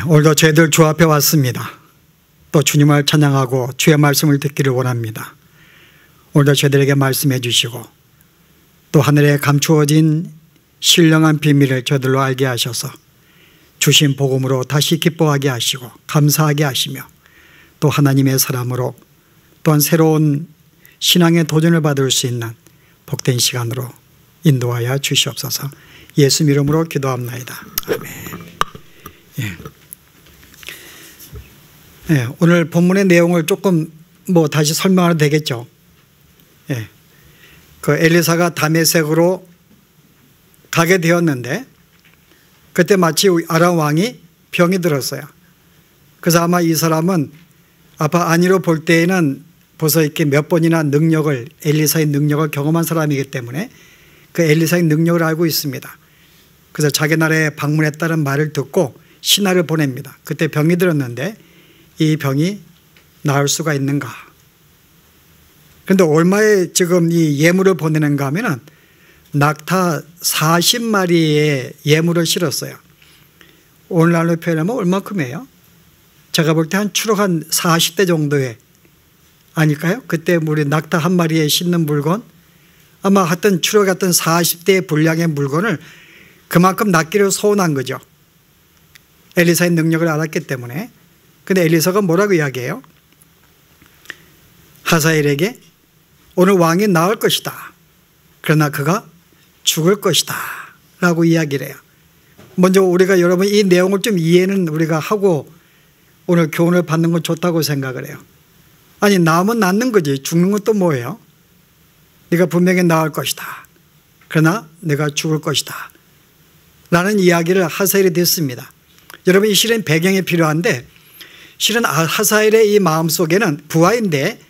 오늘도 저희들 주 앞에 왔습니다. 또 주님을 찬양하고 주의 말씀을 듣기를 원합니다. 오늘도 저희들에게 말씀해 주시고 또 하늘에 감추어진 신령한 비밀을 저들로 알게 하셔서 주신 복음으로 다시 기뻐하게 하시고 감사하게 하시며 또 하나님의 사람으로 또한 새로운 신앙의 도전을 받을 수 있는 복된 시간으로 인도하여 주시옵소서. 예수 이름으로 기도합나이다. 아멘. 오늘 본문의 내용을 조금 다시 설명하면 되겠죠. 그 엘리사가 다메섹으로 가게 되었는데 그때 마치 아람 왕이 병이 들었어요. 그래서 아마 이 사람은 아빠 안위로 볼 때에는 벌써 이렇게 몇 번이나 엘리사의 능력을 경험한 사람이기 때문에 그 엘리사의 능력을 알고 있습니다. 그래서 자기 나라에 방문했다는 말을 듣고 신하를 보냅니다. 그때 병이 들었는데 이 병이 나을 수가 있는가? 그런데 얼마에 지금 이 예물을 보내는가 하면은 낙타 40마리의 예물을 실었어요. 오늘날로 표현하면 얼마큼이에요? 제가 볼 때 한 추록 한 40대 정도의 아닐까요? 그때 우리 낙타 한 마리에 싣는 물건 아마 하여튼 추록 같은 40대의 분량의 물건을 그만큼 낫기를 소원한 거죠. 엘리사의 능력을 알았기 때문에. 근데 엘리사가 뭐라고 이야기해요? 하사엘에게 오늘 왕이 나을 것이다. 그러나 그가 죽을 것이다. 라고 이야기를 해요. 먼저 우리가 여러분 이 내용을 좀 이해는 우리가 하고 오늘 교훈을 받는 건 좋다고 생각을 해요. 아니 나으면 낫는 거지 죽는 건 또 뭐예요? 네가 분명히 나을 것이다. 그러나 내가 죽을 것이다. 라는 이야기를 하사엘이 듣습니다. 여러분 이 실은 배경이 필요한데 실은 하사엘의 이 마음속에는 부하인데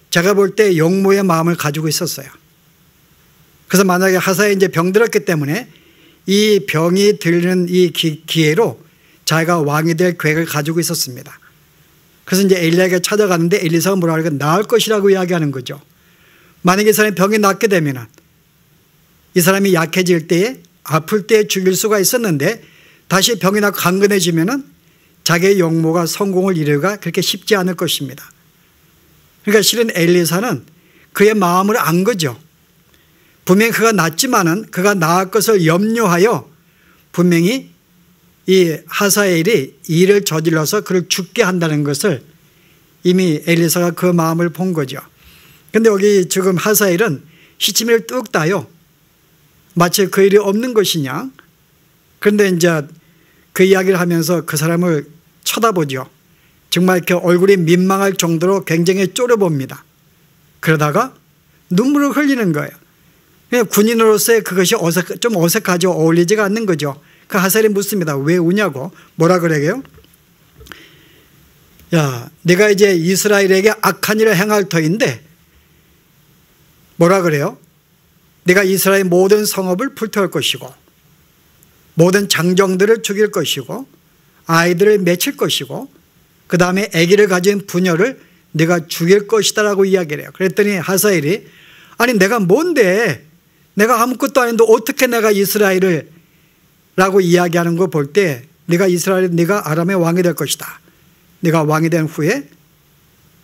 제가 볼 때 용모의 마음을 가지고 있었어요. 그래서 만약에 하사엘이 이제 병들었기 때문에 이 병이 들는 이 기회로 자기가 왕이 될 계획을 가지고 있었습니다. 그래서 이제 엘리야에게 찾아가는데 엘리사가 뭐라고 하니까 나을 것이라고 이야기하는 거죠. 만약에 이 사람이 병이 낫게 되면 이 사람이 약해질 때에 아플 때에 죽일 수가 있었는데 다시 병이 나고 강건해지면 자기의 용모가 성공을 이루기가 그렇게 쉽지 않을 것입니다. 그러니까 실은 엘리사는 그의 마음을 안 거죠. 분명히 그가 낫지만은 그가 나을 것을 염려하여 분명히 이 하사엘이 일을 저질러서 그를 죽게 한다는 것을 이미 엘리사가 그 마음을 본 거죠. 그런데 여기 지금 하사엘은 시치미를 뚝 따요. 마치 그 일이 없는 것이냐. 그런데 이제 그 이야기를 하면서 그 사람을 쳐다보죠. 정말 이렇게 얼굴이 민망할 정도로 굉장히 쫄여봅니다. 그러다가 눈물을 흘리는 거예요. 그냥 군인으로서의 그것이 좀 어색하죠. 어울리지가 않는 거죠. 그 하사엘이 묻습니다. 왜 우냐고. 뭐라 그래요? 야, 네가 이제 이스라엘에게 악한 일을 행할 터인데 뭐라 그래요? 네가 이스라엘 모든 성읍을 불태울 것이고 모든 장정들을 죽일 것이고 아이들을 맺힐 것이고 그 다음에 아기를 가진 부녀를 네가 죽일 것이다 라고 이야기를 해요. 그랬더니 하사엘이 아니 내가 뭔데 내가 아무것도 아닌데 어떻게 내가 이스라엘을 라고 이야기하는 거 볼 때 네가 아람의 왕이 될 것이다. 네가 왕이 된 후에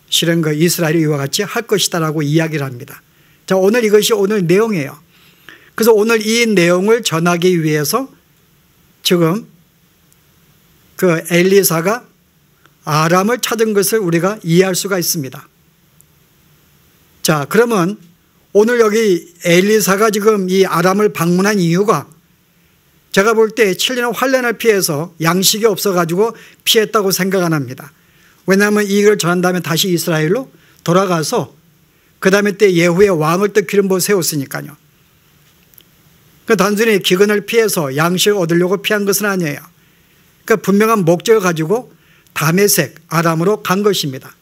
실은 그 이스라엘이 이와 같이 할 것이다 라고 이야기를 합니다. 자, 오늘 이것이 오늘 내용이에요. 그래서 오늘 이 내용을 전하기 위해서 지금 그 엘리사가 아람을 찾은 것을 우리가 이해할 수가 있습니다. 자, 그러면 오늘 여기 엘리사가 지금 이 아람을 방문한 이유가 제가 볼 때 7년의 환난을 피해서 양식이 없어가지고 피했다고 생각 안 합니다. 왜냐하면 이 일을 전한 다음에 다시 이스라엘로 돌아가서 그 다음에 때 예후의 왕을 또 기름 부어 세웠으니까요. 단순히 기근을 피해서 양식을 얻으려고 피한 것은 아니에요. 그러니까 분명한 목적을 가지고 다메섹 아람으로 간 것입니다.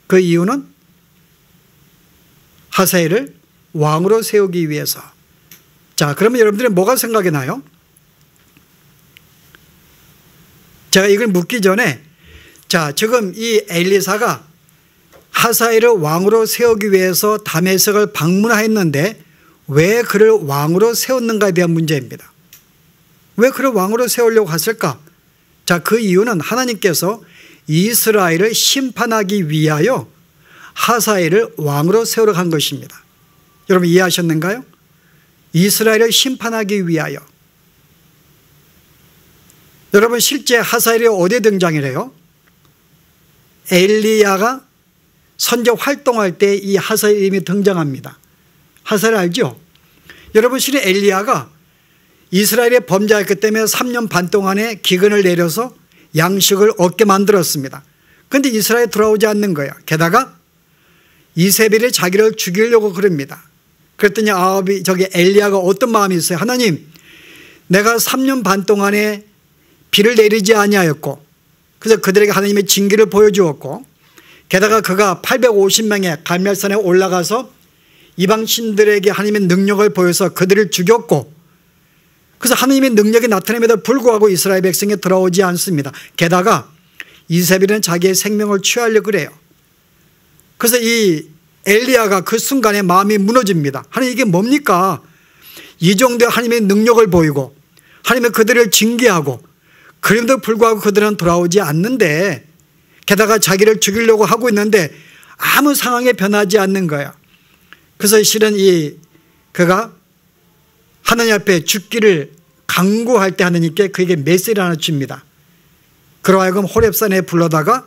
그 이유는 하사엘을 왕으로 세우기 위해서. 자, 그러면 여러분들이 뭐가 생각이 나요? 제가 이걸 묻기 전에 자, 지금 이 엘리사가 하사엘을 왕으로 세우기 위해서 다메섹을 방문하였는데 왜 그를 왕으로 세웠는가에 대한 문제입니다. 왜 그를 왕으로 세우려고 했을까? 자, 그 이유는 하나님께서 이스라엘을 심판하기 위하여 하사엘을 왕으로 세우러 간 것입니다. 여러분 이해하셨는가요? 이스라엘을 심판하기 위하여. 여러분 실제 하사엘이 어디에 등장이래요? 엘리야가 선교 활동할 때 이 하사엘 이름이 등장합니다. 하사엘 알죠? 여러분 실은 엘리야가 이스라엘의 범죄했기 때문에 3년 반 동안에 기근을 내려서 양식을 얻게 만들었습니다. 그런데 이스라엘에 돌아오지 않는 거예요. 게다가 이세벨이 자기를 죽이려고 그럽니다. 그랬더니 엘리야가 어떤 마음이 있어요? 하나님, 내가 3년 반 동안에 비를 내리지 아니하였고, 그래서 그들에게 하나님의 징계를 보여주었고, 게다가 그가 850명의 갈멜산에 올라가서 이방 신들에게 하나님의 능력을 보여서 그들을 죽였고, 그래서 하나님의 능력이 나타남에도 불구하고 이스라엘 백성이 돌아오지 않습니다. 게다가 이세벨은 자기의 생명을 취하려고 그래요. 그래서 이 엘리야가 그 순간에 마음이 무너집니다. 하나님 이게 뭡니까? 이 정도의 하나님의 능력을 보이고 하나님의 그들을 징계하고 그럼에도 불구하고 그들은 돌아오지 않는데, 게다가 자기를 죽이려고 하고 있는데 아무 상황에 변하지 않는 거예요. 그래서 실은 그가 하나님 앞에 죽기를 강구할 때 하나님께 그에게 메시지를 하나 줍니다. 그로 하여금 호렙산에 불러다가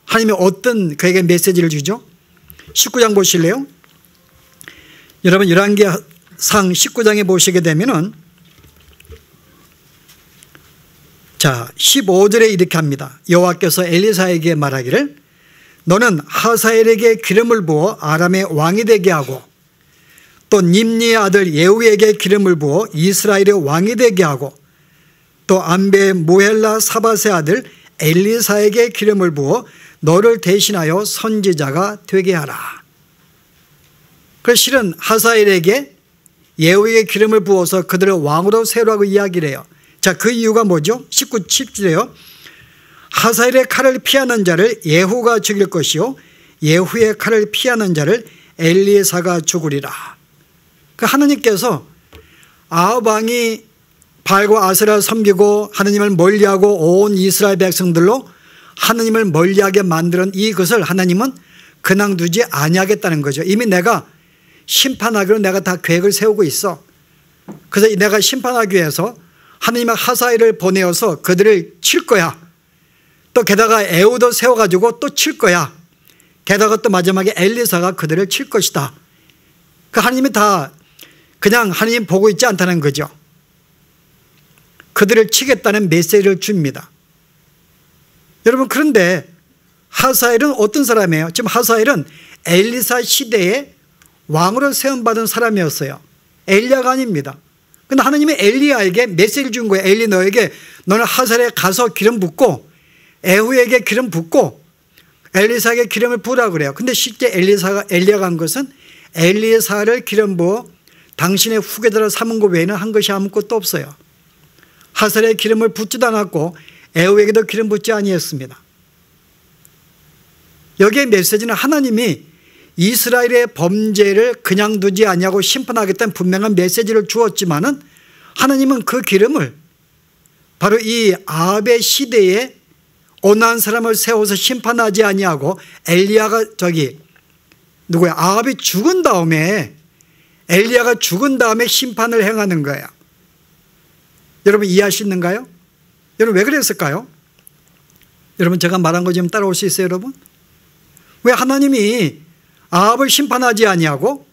하나님이 어떤 그에게 메시지를 주죠? 19장 보실래요? 여러분 열왕기상 19장에 보시게 되면은 자 15절에 이렇게 합니다. 여호와께서 엘리사에게 말하기를 너는 하사엘에게 기름을 부어 아람의 왕이 되게 하고 또 님니의 아들 예후에게 기름을 부어 이스라엘의 왕이 되게 하고 또 안베 모헬라 사밧의 아들 엘리사에게 기름을 부어 너를 대신하여 선지자가 되게 하라. 그 실은 하사엘에게 예후에게 기름을 부어서 그들을 왕으로 세우라고 이야기를 해요. 자, 그 이유가 뭐죠? 17절에요. 하사엘의 칼을 피하는 자를 예후가 죽일 것이요 예후의 칼을 피하는 자를 엘리사가 죽으리라. 그 하나님께서 아합 왕이 발과 아세라를 섬기고 하나님을 멀리하고 온 이스라엘 백성들로 하나님을 멀리하게 만드는 이것을 하나님은 그냥 두지 아니하겠다는 거죠. 이미 내가 심판하기로 내가 다 계획을 세우고 있어. 그래서 내가 심판하기 위해서 하나님의 하사엘을 보내어서 그들을 칠 거야. 또 게다가 에후도 세워가지고 또 칠 거야. 게다가 또 마지막에 엘리사가 그들을 칠 것이다. 그 하나님이 다 그냥 하나님 보고 있지 않다는 거죠. 그들을 치겠다는 메시지를 줍니다. 여러분 그런데 하사엘은 어떤 사람이에요? 지금 하사엘은 엘리사 시대에 왕으로 세움받은 사람이었어요. 엘리야가 아닙니다. 근데 하나님이 엘리야에게 메시지를 준 거예요. 엘리 너에게 너는 하사엘에 가서 기름 붓고 에후에게 기름 붓고 엘리사에게 기름을 부으라 그래요. 근데 실제 엘리야가 한 것은 엘리사를 기름 부어 당신의 후계자를 삼은 것 외에는 한 것이 아무것도 없어요. 하사엘에 기름을 붓지도 않았고 에후에게도 기름 붓지 아니했습니다. 여기에 메시지는 하나님이 이스라엘의 범죄를 그냥 두지 아니하고 심판하겠다는 분명한 메시지를 주었지만은 하나님은 그 기름을 바로 이 아합의 시대에 온화한 사람을 세워서 심판하지 아니하고 엘리야가 아합이 죽은 다음에 엘리야가 죽은 다음에 심판을 행하는 거예요. 여러분 이해하시는가요? 여러분 왜 그랬을까요? 여러분 제가 말한 거 좀 따라올 수 있어요 여러분? 왜 하나님이 아합을 심판하지 아니하고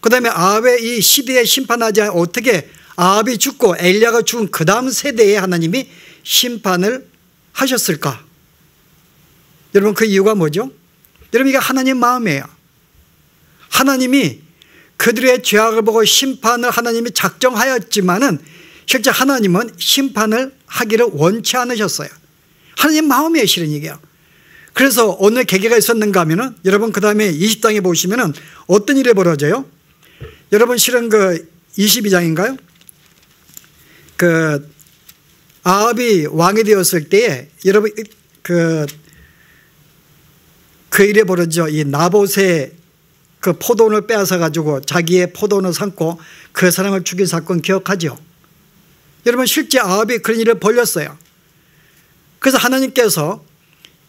그 다음에 아합의 이 시대에 심판하지 아니하고 어떻게 아합이 죽고 엘리야가 죽은 그 다음 세대에 하나님이 심판을 하셨을까? 여러분 그 이유가 뭐죠? 여러분 이게 하나님 마음이에요. 하나님이 그들의 죄악을 보고 심판을 하나님이 작정하였지만은 실제 하나님은 심판을 하기를 원치 않으셨어요. 하나님 마음이에요 실은 이게요. 그래서 오늘 계기가 있었는가 하면은 여러분 그 다음에 20장에 보시면은 어떤 일이 벌어져요? 여러분 실은 그 22장인가요? 그 아합이 왕이 되었을 때에 여러분 그 일이 벌어져. 이 나봇의 그 포도원을 빼앗아 가지고 자기의 포도원을 삼고 그 사람을 죽인 사건 기억하죠? 여러분 실제 아합이 그런 일을 벌였어요. 그래서 하나님께서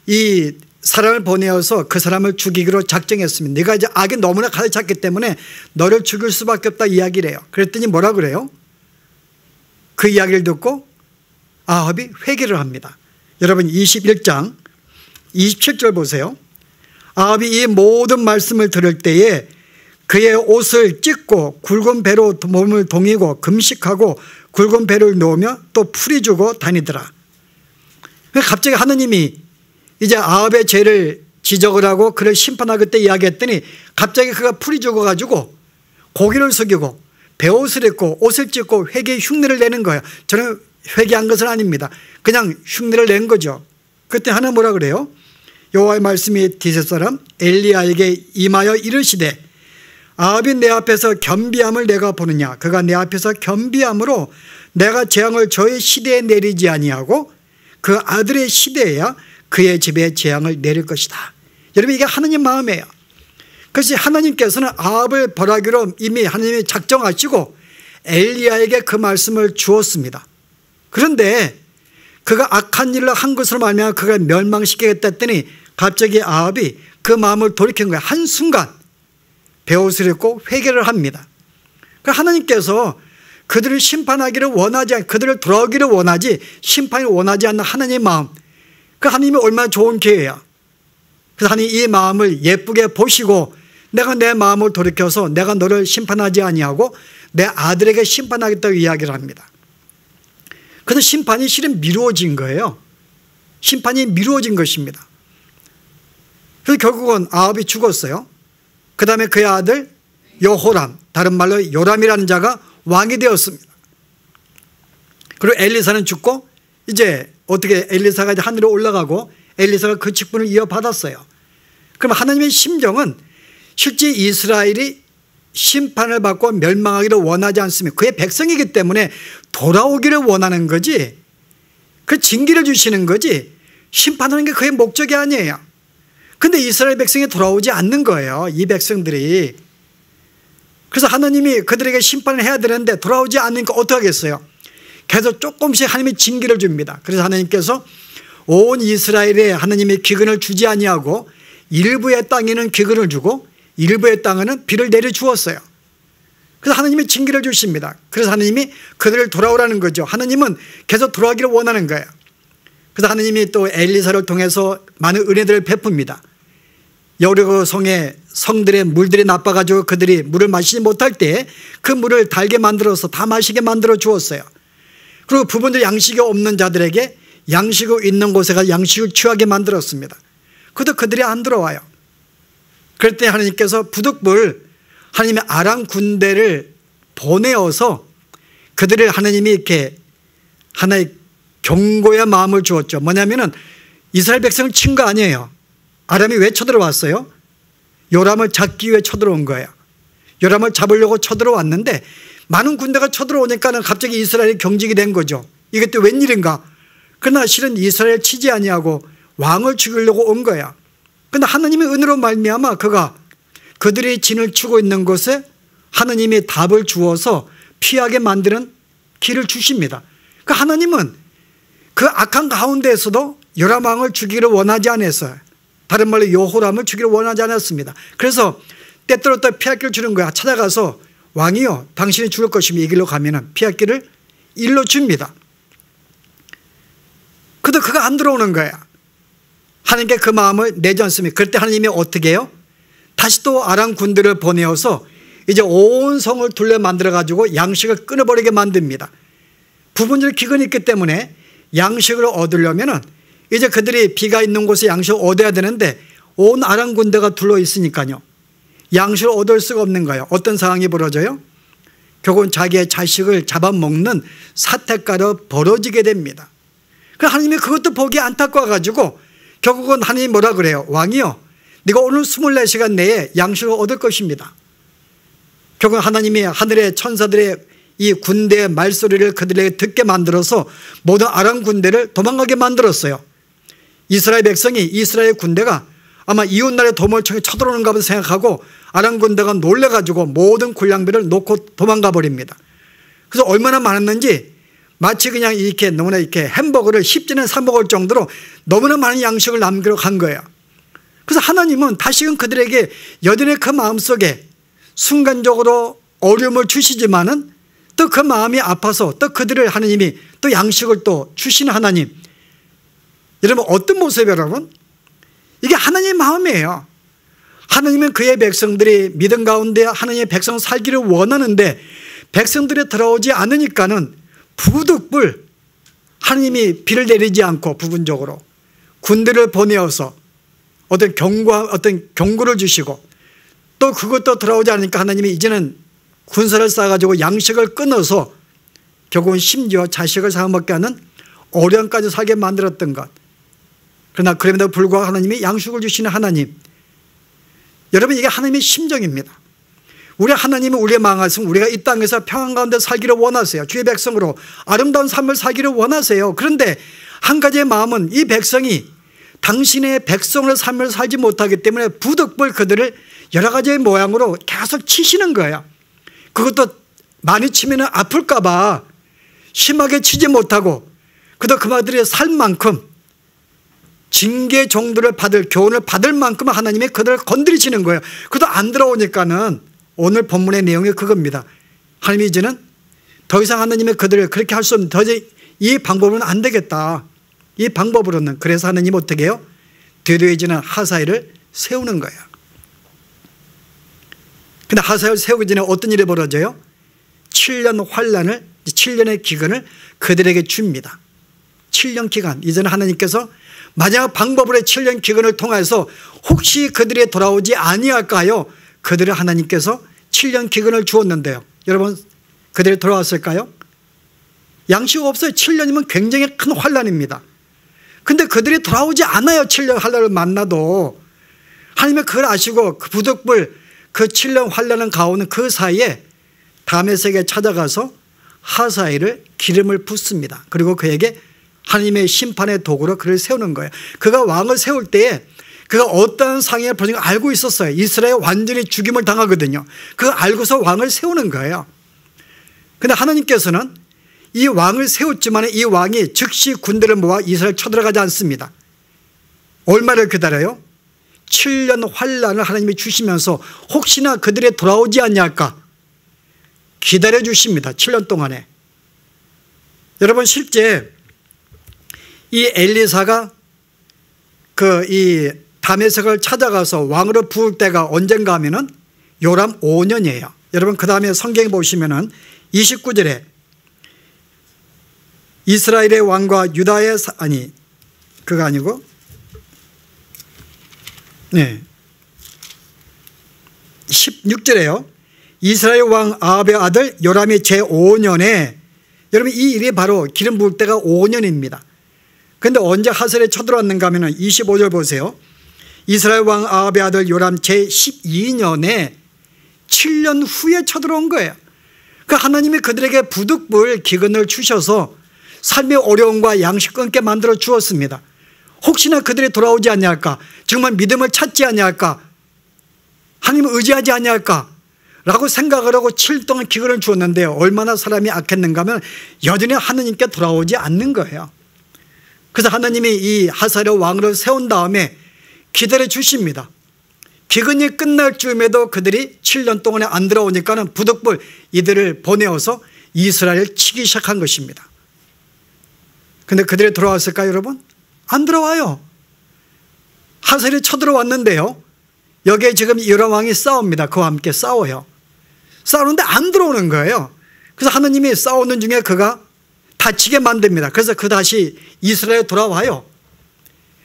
이 사람을 보내어서 그 사람을 죽이기로 작정했습니다. 네가 이제 악이 너무나 가득 찼기 때문에 너를 죽일 수밖에 없다 이야기를 해요. 그랬더니 뭐라 그래요? 그 이야기를 듣고 아합이 회개를 합니다. 여러분 21장 27절 보세요. 아합이 이 모든 말씀을 들을 때에 그의 옷을 찢고 굵은 배로 몸을 동이고 금식하고 굵은 배를 놓으며 또 풀이 주고 다니더라. 갑자기 하나님이 이제 아합의 죄를 지적을 하고 그를 심판하기 때 이야기했더니 갑자기 그가 풀이 죽어가지고 고기를 숙이고 베옷을 입고 옷을 찢고 회개의 흉내를 내는 거예요. 저는 회개한 것은 아닙니다. 그냥 흉내를 낸 거죠. 그때 하나 뭐라 그래요? 여호와의 말씀이 디셋 사람 엘리야에게 임하여 이르시되 아합이 내 앞에서 겸비함을 내가 보느냐. 그가 내 앞에서 겸비함으로 내가 재앙을 저의 시대에 내리지 아니하고 그 아들의 시대에야 그의 집에 재앙을 내릴 것이다. 여러분 이게 하나님 마음이에요. 그래서 하나님께서는 아합을 벌하기로 이미 하나님이 작정하시고 엘리야에게 그 말씀을 주었습니다. 그런데 그가 악한 일을 한 것으로 말미암아 그가 멸망시키겠다 했더니 갑자기 아합이 그 마음을 돌이킨 거예요. 한순간 베옷을 입고 회개를 합니다. 하나님께서 그들을 심판하기를 원하지 않고 그들을 돌아오기를 원하지 심판을 원하지 않는 하나님의 마음, 그 하나님이 얼마나 좋은 기회예요. 그래서 하나님 이 마음을 예쁘게 보시고 내가 내 마음을 돌이켜서 내가 너를 심판하지 아니하고 내 아들에게 심판하겠다고 이야기를 합니다. 그래서 심판이 실은 미루어진 거예요. 심판이 미루어진 것입니다. 그래서 결국은 아합이 죽었어요. 그 다음에 그의 아들 여호람, 다른 말로 요람이라는 자가 왕이 되었습니다. 그리고 엘리사는 죽고 이제 어떻게 엘리사가 이제 하늘에 올라가고 엘리사가 그 직분을 이어받았어요. 그럼 하나님의 심정은 실제 이스라엘이 심판을 받고 멸망하기를 원하지 않습니다. 그의 백성이기 때문에 돌아오기를 원하는 거지 그 징계를 주시는 거지 심판하는 게 그의 목적이 아니에요. 근데 이스라엘 백성이 돌아오지 않는 거예요. 이 백성들이. 그래서 하나님이 그들에게 심판을 해야 되는데 돌아오지 않으니까 어떻게 하겠어요? 계속 조금씩 하나님이 징계를 줍니다. 그래서 하나님께서 온 이스라엘에 하나님의 기근을 주지 아니하고 일부의 땅에는 기근을 주고 일부의 땅에는 비를 내려주었어요. 그래서 하나님이 징계를 주십니다. 그래서 하나님이 그들을 돌아오라는 거죠. 하나님은 계속 돌아오기를 원하는 거예요. 그래서 하나님이 또 엘리사를 통해서 많은 은혜들을 베풉니다. 여리고 성의 성들의 물들이 나빠가지고 그들이 물을 마시지 못할 때 그 물을 달게 만들어서 다 마시게 만들어 주었어요. 그리고 부분들 양식이 없는 자들에게 양식이 있는 곳에 가서 양식을 취하게 만들었습니다. 그래도 그들이 안 들어와요. 그럴 때 하나님께서 부득불 하나님의 아람 군대를 보내어서 그들을 하나님이 이렇게 하나의 경고의 마음을 주었죠. 뭐냐면은 이스라엘 백성을 친 거 아니에요. 아람이 왜 쳐들어왔어요? 요람을 잡기 위해 쳐들어온 거예요. 요람을 잡으려고 쳐들어왔는데 많은 군대가 쳐들어오니까는 갑자기 이스라엘이 경직이 된 거죠. 이게 또 웬일인가? 그러나 실은 이스라엘 치지 아니하고 왕을 죽이려고 온 거야. 그런데 하나님의 은혜로 말미암아 그가 그들이 진을 치고 있는 곳에 하나님이 답을 주어서 피하게 만드는 길을 주십니다. 그 하나님은 그 악한 가운데에서도 요람 왕을 죽이기를 원하지 않았어요. 다른 말로 여호람을 죽이기를 원하지 않았습니다. 그래서 때때로 또 피할 길을 주는 거야. 찾아가서 왕이요 당신이 죽을 것이면 이 길로 가면 피할 길을 일로 줍니다. 그래도 그가 안 들어오는 거야. 하나님께 그 마음을 내지 않습니다. 그럴 때 하나님이 어떻게 해요? 다시 또 아람 군대를 보내어서 이제 온 성을 둘러 만들어 가지고 양식을 끊어버리게 만듭니다. 부분적으로 기근이 있기 때문에 양식을 얻으려면은 이제 그들이 비가 있는 곳에 양식을 얻어야 되는데 온 아람 군대가 둘러 있으니까요. 양식을 얻을 수가 없는 거예요. 어떤 상황이 벌어져요? 결국은 자기의 자식을 잡아먹는 사태가로 벌어지게 됩니다. 그 하나님이 그것도 보기 안타까워 가지고 결국은 하나님이 뭐라 그래요? 왕이요 네가 오늘 24시간 내에 양식을 얻을 것입니다. 결국 하나님이 하늘의 천사들의 이 군대의 말소리를 그들에게 듣게 만들어서 모든 아람 군대를 도망가게 만들었어요. 이스라엘 백성이 이스라엘 군대가 아마 이웃나라의 도움을 청해 쳐들어오는가 보다 생각하고 아람 군대가 놀래가지고 모든 군량비를 놓고 도망가 버립니다. 그래서 얼마나 많았는지 마치 그냥 이렇게 너무나 이렇게 햄버거를 10전에 사 먹을 정도로 너무나 많은 양식을 남기러 간 거예요. 그래서 하나님은 다시금 그들에게 여전히 그 마음속에 순간적으로 어려움을 주시지만은 또 그 마음이 아파서 또 그들을 하나님이 또 양식을 또 주시는 하나님. 여러분 어떤 모습이에요 여러분? 이게 하나님의 마음이에요. 하나님은 그의 백성들이 믿음 가운데 하나님의 백성 살기를 원하는데 백성들이 돌아오지 않으니까는 부득불 하나님이 비를 내리지 않고 부분적으로 군대를 보내어서 어떤 경고를 주시고 또 그것도 돌아오지 않으니까 하나님이 이제는 군사를 쌓아가지고 양식을 끊어서 결국은 심지어 자식을 사먹게 하는 어려움까지 살게 만들었던 것. 그러나 그럼에도 불구하고 하나님이 양식을 주시는 하나님. 여러분 이게 하나님의 심정입니다. 우리 하나님은 우리의 마음에서 우리가 이 땅에서 평안 가운데 살기를 원하세요. 주의 백성으로 아름다운 삶을 살기를 원하세요. 그런데 한 가지의 마음은 이 백성이 당신의 백성의 삶을 살지 못하기 때문에 부득불 그들을 여러 가지의 모양으로 계속 치시는 거예요. 그것도 많이 치면 아플까 봐 심하게 치지 못하고 그도 그마들이 살 만큼 징계 정도를 받을 교훈을 받을 만큼 하나님이 그들을 건드리시는 거예요. 그도 안 들어오니까는 오늘 본문의 내용이 그겁니다. 하나님이 이제는 더 이상 하나님이 그들을 그렇게 할 수 없는 더 이상 이 방법은 안 되겠다. 이 방법으로는 그래서 하나님 어떻게 해요? 되도해지는 하사엘을 세우는 거예요. 근데 하사엘 세우기 전에 어떤 일이 벌어져요? 7년 환란을 7년의 기간을 그들에게 줍니다. 7년 기간. 이제는 하나님께서 마지막 방법으로 7년 기간을 통해서 혹시 그들이 돌아오지 아니할까요? 그들을 하나님께서 7년 기간을 주었는데요. 여러분 그들이 돌아왔을까요? 양식 없어요. 7년이면 굉장히 큰 환란입니다. 근데 그들이 돌아오지 않아요. 7년 환란을 만나도. 하나님은 그걸 아시고 그 부득불 그 7년 환란을 가오는 그 사이에 다메섹에 찾아가서 하사엘을 기름을 붓습니다. 그리고 그에게 하나님의 심판의 도구로 그를 세우는 거예요. 그가 왕을 세울 때에 그가 어떤 상황을 벌어진 걸 알고 있었어요. 이스라엘 완전히 죽임을 당하거든요. 그거 알고서 왕을 세우는 거예요. 그런데 하나님께서는 이 왕을 세웠지만 이 왕이 즉시 군대를 모아 이스라엘 쳐들어가지 않습니다. 얼마를 기다려요? 7년 환란을 하나님이 주시면서 혹시나 그들이 돌아오지 않냐할까 기다려 주십니다. 7년 동안에. 여러분 실제 이 엘리사가 이 다메섹을 찾아가서 왕으로 부을 때가 언젠가 하면은 요람 5년이에요. 여러분 그 다음에 성경에 보시면은 29절에 이스라엘의 왕과 유다의 그거 아니고 네 16절에요. 이스라엘 왕 아합의 아들 요람이 제5년에 여러분 이 일이 바로 기름 부을 때가 5년입니다. 그런데 언제 하사엘에 쳐들어왔는가 하면 25절 보세요. 이스라엘 왕 아합의 아들 요람 제12년에 7년 후에 쳐들어온 거예요. 그 하나님이 그들에게 부득불 기근을 주셔서 삶의 어려움과 양식 끊게 만들어 주었습니다. 혹시나 그들이 돌아오지 않냐할까, 정말 믿음을 찾지 않냐할까, 하나님을 의지하지 않냐할까 라고 생각을 하고 7일 동안 기근을 주었는데요. 얼마나 사람이 악했는가 하면 여전히 하나님께 돌아오지 않는 거예요. 그래서 하나님이 이 하사엘의 왕으로 세운 다음에 기다려 주십니다. 기근이 끝날 즈음에도 그들이 7년 동안에 안 들어오니까는 부득불 이들을 보내어서 이스라엘을 치기 시작한 것입니다. 그런데 그들이 돌아왔을까요 여러분? 안 들어와요. 하사엘이 쳐들어왔는데요. 여기에 지금 요람 왕이 싸웁니다. 그와 함께 싸워요. 싸우는데 안 들어오는 거예요. 그래서 하나님이 싸우는 중에 그가 다치게 만듭니다. 그래서 그 다시 이스라엘에 돌아와요.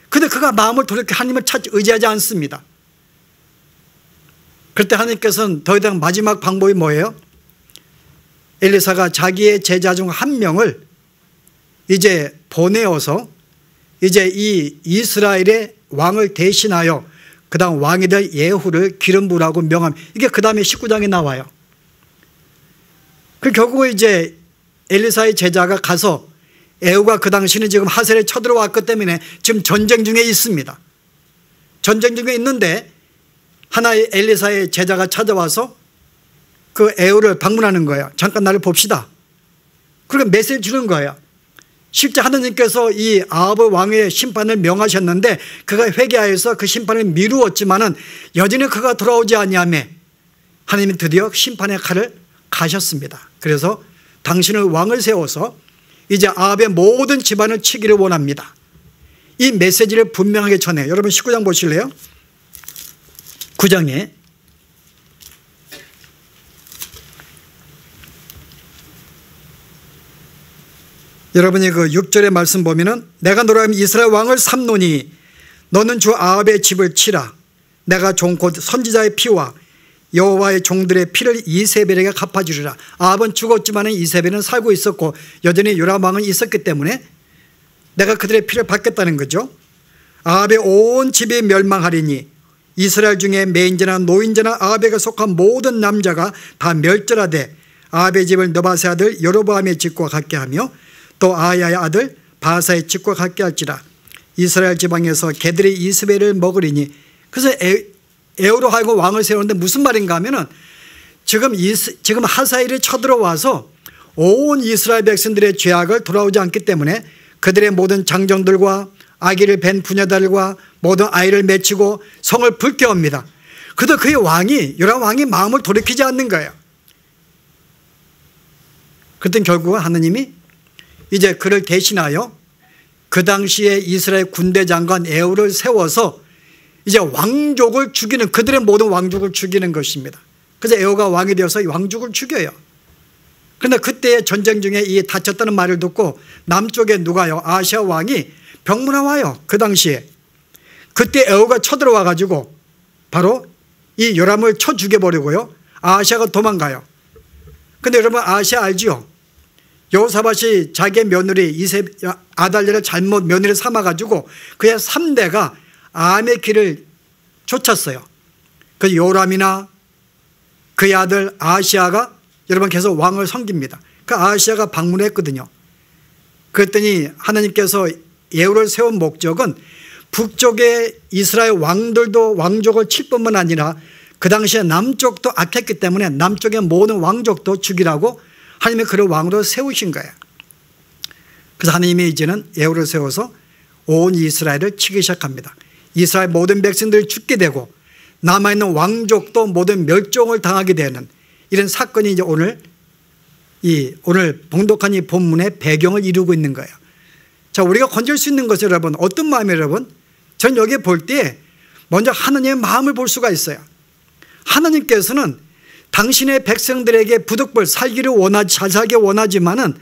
그런데 그가 마음을 돌이켜 하나님을 의지하지 않습니다. 그때 하나님께서는 더 이상 마지막 방법이 뭐예요? 엘리사가 자기의 제자 중 한 명을 이제 보내어서 이제 이 이스라엘의 왕을 대신하여 그 다음 왕이 될 예후를 기름 부으라고 명함. 이게 그 다음에 19장에 나와요. 그 결국은 이제 엘리사의 제자가 가서 예후가 그 당시는 지금 하사엘에 쳐들어왔기 때문에 지금 전쟁 중에 있습니다. 전쟁 중에 있는데 하나의 엘리사의 제자가 찾아와서 그 예후를 방문하는 거예요. 잠깐 나를 봅시다. 그러니까 메시지를 주는 거예요. 실제 하나님께서 이 아합 왕의 심판을 명하셨는데 그가 회개하여서 그 심판을 미루었지만은 여전히 그가 돌아오지 아니하며 하나님이 드디어 심판의 칼을 가셨습니다. 그래서 당신을 왕을 세워서 이제 아합의 모든 집안을 치기를 원합니다. 이 메시지를 분명하게 전해요. 여러분 19장 보실래요? 9장에 여러분이 그 6절의 말씀 보면은 내가 너로 하여금 이스라엘 왕을 삼노니 너는 주 아합의 집을 치라. 내가 종 곧 선지자의 피와 여호와의 종들의 피를 이세벨에게 갚아주리라. 아합은 죽었지만 이세벨은 살고 있었고 여전히 요람 왕은 있었기 때문에 내가 그들의 피를 받겠다는 거죠. 아합의 온 집이 멸망하리니 이스라엘 중에 매인자나 노인자나 아합에게 속한 모든 남자가 다 멸절하되 아합의 집을 느바세 아들 여로보암의 집과 같게 하며 또 아야의 아들 바사의 집과 같게 할지라. 이스라엘 지방에서 개들이 이스벨을 먹으리니. 그래서 에후로 하여금 왕을 세우는데 무슨 말인가 하면은 지금 하사엘이 쳐들어와서 온 이스라엘 백성들의 죄악을 돌아오지 않기 때문에 그들의 모든 장정들과 아기를 벤 부녀들과 모든 아이를 맺히고 성을 불태웁니다. 그래도 그의 왕이 요람 왕이 마음을 돌이키지 않는 거예요. 그랬더니 결국은 하나님이 이제 그를 대신하여 그 당시에 이스라엘 군대 장관 에후를 세워서 이제 왕족을 죽이는, 그들의 모든 왕족을 죽이는 것입니다. 그래서 에후가 왕이 되어서 왕족을 죽여요. 그런데 그때 전쟁 중에 이 다쳤다는 말을 듣고 남쪽에 누가요? 아시아 왕이 병문안 와요. 그 당시에. 그때 에후가 쳐들어와 가지고 바로 이 요람을 쳐 죽여버리고요. 아시아가 도망가요. 근데 여러분 아시아 알지요? 여호사밧이 자기의 며느리 아달랴를 잘못 며느리 삼아가지고 그의 3대가 암의 길을 쫓았어요. 그 요람이나 그의 아들 아시아가 여러분 계속 왕을 섬깁니다. 그 아시아가 방문했거든요. 그랬더니 하나님께서 예후를 세운 목적은 북쪽의 이스라엘 왕들도 왕족을 칠 뿐만 아니라 그 당시에 남쪽도 악했기 때문에 남쪽의 모든 왕족도 죽이라고 하나님이 그를 왕으로 세우신 거예요. 그래서 하나님이 이제는 예후를 세워서 온 이스라엘을 치기 시작합니다. 이스라엘 모든 백성들이 죽게 되고 남아있는 왕족도 모든 멸종을 당하게 되는 이런 사건이 이제 오늘 봉독한 이 본문의 배경을 이루고 있는 거예요. 자, 우리가 건질 수 있는 것은 여러분 어떤 마음이에요, 여러분? 전 여기 볼 때 먼저 하나님의 마음을 볼 수가 있어요. 하나님께서는 당신의 백성들에게 부득불 살기를 잘 살기 원하지만은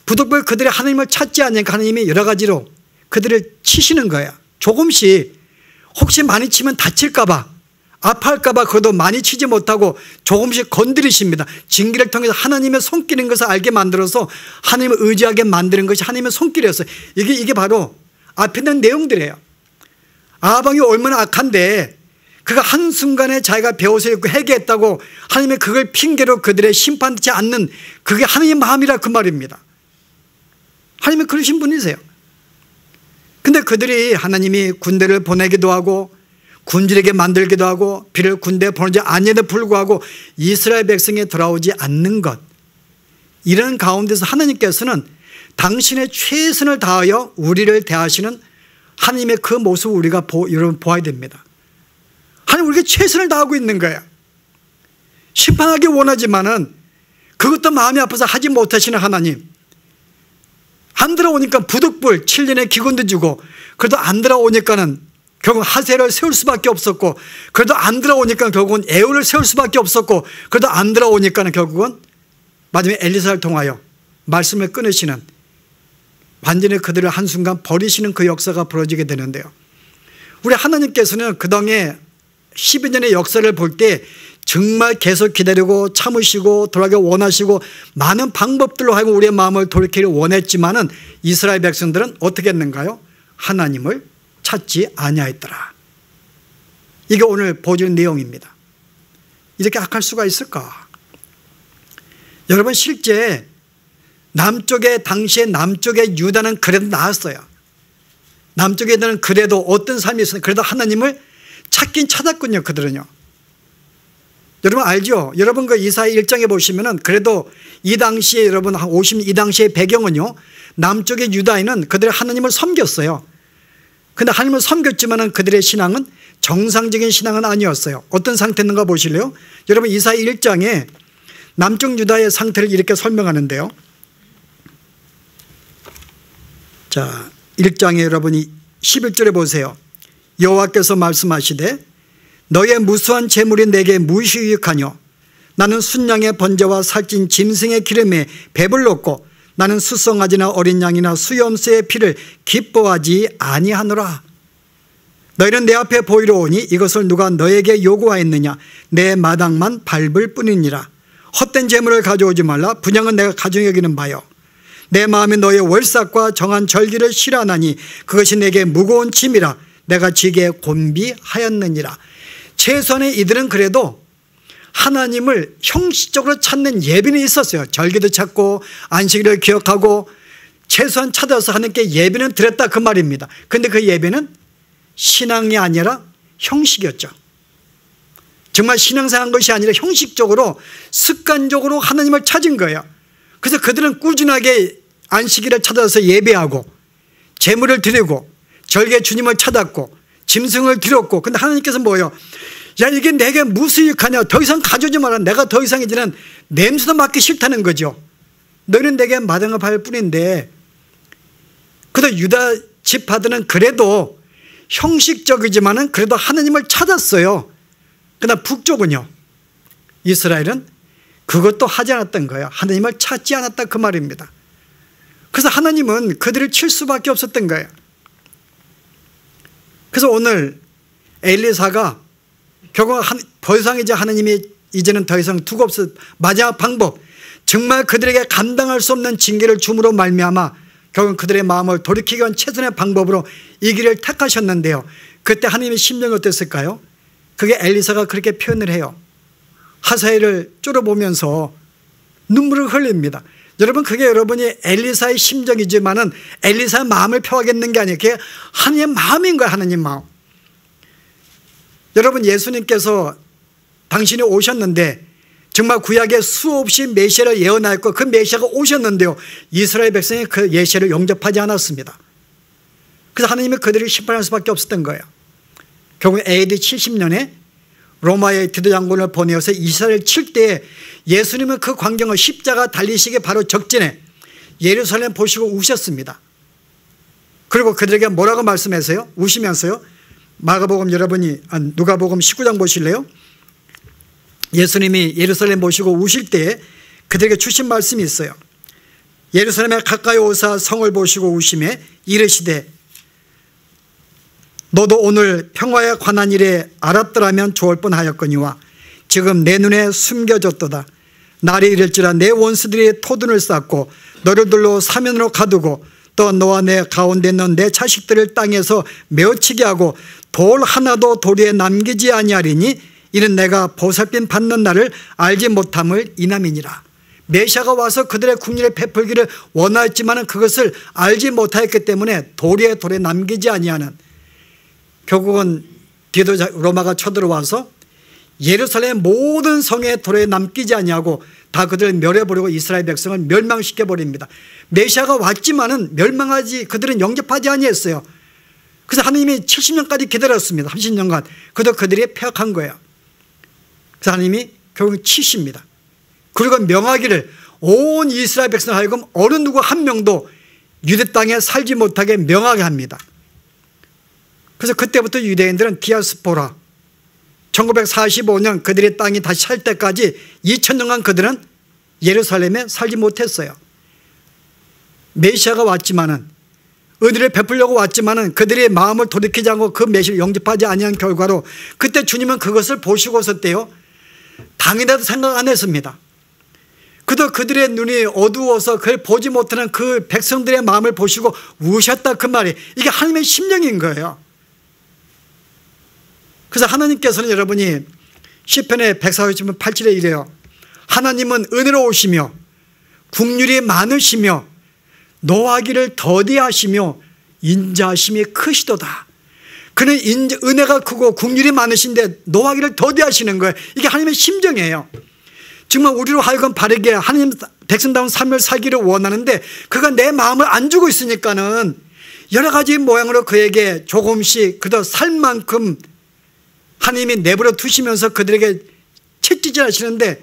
부득불 그들의 하나님을 찾지 않으니까 하나님이 여러 가지로 그들을 치시는 거예요. 조금씩 혹시 많이 치면 다칠까봐 아파할까봐 그것도 많이 치지 못하고 조금씩 건드리십니다. 징계를 통해서 하나님의 손길인 것을 알게 만들어서 하나님을 의지하게 만드는 것이 하나님의 손길이었어요. 이게 바로 앞에 있는 내용들이에요. 아합 왕이 얼마나 악한데 그가 한순간에 자기가 배옷을 입고 회개했다고 하나님이 그걸 핑계로 그들의 심판되지 않는 그게 하나님의 마음이라 그 말입니다. 하나님이 그러신 분이세요. 근데 그들이 하나님이 군대를 보내기도 하고 군주에게 만들기도 하고 비를 군대에 보내지 아니에도 불구하고 이스라엘 백성에 돌아오지 않는 것, 이런 가운데서 하나님께서는 당신의 최선을 다하여 우리를 대하시는 하나님의 그 모습을 우리가 여러분 보아야 됩니다. 하나님 우리가 최선을 다하고 있는 거예요. 심판하기 원하지만은 그것도 마음이 아파서 하지 못하시는 하나님, 안 들어오니까 부득불 7년의 기근도 주고 그래도 안 들어오니까는 결국 하세를 세울 수밖에 없었고 그래도 안 들어오니까 결국은 에후를 세울 수밖에 없었고 그래도 안 들어오니까는 결국은 마지막에 엘리사를 통하여 말씀을 끊으시는, 완전히 그들을 한순간 버리시는 그 역사가 벌어지게 되는데요. 우리 하나님께서는 그동안에 12년의 역사를 볼 때 정말 계속 기다리고 참으시고 돌아가기 원하시고 많은 방법들로 하여금 우리의 마음을 돌이키기를 원했지만은 이스라엘 백성들은 어떻게 했는가요? 하나님을 찾지 아니하였더라. 이게 오늘 보여주는 내용입니다. 이렇게 악할 수가 있을까? 여러분 실제 당시에 남쪽의 유다는 그래도 나았어요. 남쪽에 있는 그래도 어떤 삶이 있었는데 그래도 하나님을 찾긴 찾았군요. 그들은요. 여러분 알죠? 여러분 그 이사야 1장에 보시면은 그래도 이 당시에 여러분 이 당시의 배경은요, 남쪽의 유다인은 그들의 하나님을 섬겼어요. 근데 하나님을 섬겼지만은 그들의 신앙은 정상적인 신앙은 아니었어요. 어떤 상태였는가 보실래요? 여러분 이사야 1장에 남쪽 유다의 상태를 이렇게 설명하는데요. 자, 1장에 여러분이 11절에 보세요. 여호와께서 말씀하시되 너의 무수한 재물이 내게 무엇이 유익하뇨? 나는 순양의 번제와 살찐 짐승의 기름에 배불렀고 나는 수송아지나 어린 양이나 수염새의 피를 기뻐하지 아니하노라. 너희는 내 앞에 보이러 오니 이것을 누가 너에게 요구하였느냐? 내 마당만 밟을 뿐이니라. 헛된 재물을 가져오지 말라. 분양은 내가 가중히 여기는 바요. 내 마음에 너의 월삭과 정한 절기를 싫어하나니 그것이 내게 무거운 짐이라. 내가 지게 곤비하였느니라. 최소한의 이들은 그래도 하나님을 형식적으로 찾는 예배는 있었어요. 절기도 찾고 안식일을 기억하고 최소한 찾아서 하나님께 예배는 드렸다 그 말입니다. 그런데 그 예배는 신앙이 아니라 형식이었죠. 정말 신앙생활한 것이 아니라 형식적으로 습관적으로 하나님을 찾은 거예요. 그래서 그들은 꾸준하게 안식일을 찾아서 예배하고 제물을 드리고 절기에 주님을 찾았고 짐승을 드렸고, 근데 하나님께서 뭐예요? 야, 이게 내게 무슨 유익하냐? 더 이상 가져오지 마라. 내가 더 이상 이제는 냄새도 맡기 싫다는 거죠. 너는 내게 마당을 밟을 뿐인데. 그래도 유다 지파들은 그래도 형식적이지만은 그래도 하나님을 찾았어요. 그러나 북쪽은요, 이스라엘은 그것도 하지 않았던 거예요. 하나님을 찾지 않았다 그 말입니다. 그래서 하나님은 그들을 칠 수밖에 없었던 거예요. 그래서 오늘 엘리사가 결국 더 이상 이제 하나님이 이제는 더 이상 두고 없어 마지막 방법, 정말 그들에게 감당할 수 없는 징계를 줌으로 말미암아 결국 그들의 마음을 돌이키기 위한 최선의 방법으로 이 길을 택하셨는데요. 그때 하나님의 심정이 어땠을까요? 그게 엘리사가 그렇게 표현을 해요. 하사엘을 쫄아보면서 눈물을 흘립니다. 여러분 그게 여러분이 엘리사의 심정이지만은 엘리사의 마음을 표하겠는 게 아니에요. 그게 하나님의 마음인 거예요. 하나님 마음. 여러분 예수님께서 당신이 오셨는데 정말 구약에 수없이 메시아를 예언하였고 그 메시아가 오셨는데요, 이스라엘 백성이 그 예시를 영접하지 않았습니다. 그래서 하나님이 그들을 심판할 수밖에 없었던 거예요. 결국 AD 70년에 로마의 디도 장군을 보내어서 이스라엘을 칠 때 예수님은 그 광경을 십자가 달리시기 바로 적전에 예루살렘 보시고 우셨습니다. 그리고 그들에게 뭐라고 말씀하세요? 우시면서요. 마가복음 여러분이 누가복음 19장 보실래요? 예수님이 예루살렘 보시고 우실 때 그들에게 주신 말씀이 있어요. 예루살렘에 가까이 오사 성을 보시고 우심에 이르시되 너도 오늘 평화에 관한 일에 알았더라면 좋을 뻔하였거니와 지금 내 눈에 숨겨졌도다. 날이 이를지라 내 원수들이 토둔을 쌓고 너를 둘러 사면으로 가두고 또 너와 내 가운데 있는 내 자식들을 땅에서 메어치게 하고 돌 하나도 돌 위에 남기지 아니하리니 이는 내가 보살핌 받는 날을 알지 못함을 인함이니라. 메시아가 와서 그들의 국리를 베풀기를 원하였지만 그것을 알지 못하였기 때문에 돌 위에 돌에 남기지 아니하는, 결국은 디도 로마가 쳐들어와서 예루살렘 모든 성에 돌에 남기지 아니하고 다 그들을 멸해버리고 이스라엘 백성을 멸망시켜버립니다. 메시아가 왔지만은 멸망하지 그들은 영접하지 아니했어요. 그래서 하나님이 70년까지 기다렸습니다. 30년간. 그래도 그들이 패역한 거예요. 그래서 하나님이 결국 치십니다. 그리고 명하기를 온 이스라엘 백성 하여금 어느 누구 한 명도 유대 땅에 살지 못하게 명하게 합니다. 그래서 그때부터 유대인들은 디아스포라, 1945년 그들의 땅이 다시 살 때까지 2000년간 그들은 예루살렘에 살지 못했어요. 메시아가 왔지만은, 은혜를 베풀려고 왔지만은 그들의 마음을 돌이키지 않고 그 메시아를 영접하지 아니한 결과로 그때 주님은 그것을 보시고서 때요, 당연하다고 생각 안 했습니다. 그도 그들의 눈이 어두워서 그걸 보지 못하는 그 백성들의 마음을 보시고 우셨다 그 말이, 이게 하나님의 심령인 거예요. 그래서 하나님께서는 여러분이 시편의 147편 8절에 이래요. 하나님은 은혜로우시며 국률이 많으시며 노하기를 더디하시며 인자하심이 크시도다. 그는 은혜가 크고 긍휼이 많으신데 노하기를 더디하시는 거예요. 이게 하나님의 심정이에요. 정말 우리로 하여금 바르게 하나님 백성다운 삶을 살기를 원하는데 그가 내 마음을 안 주고 있으니까는 여러 가지 모양으로 그에게 조금씩 그도 살 만큼 하나님이 내버려 두시면서 그들에게 채찍질 하시는데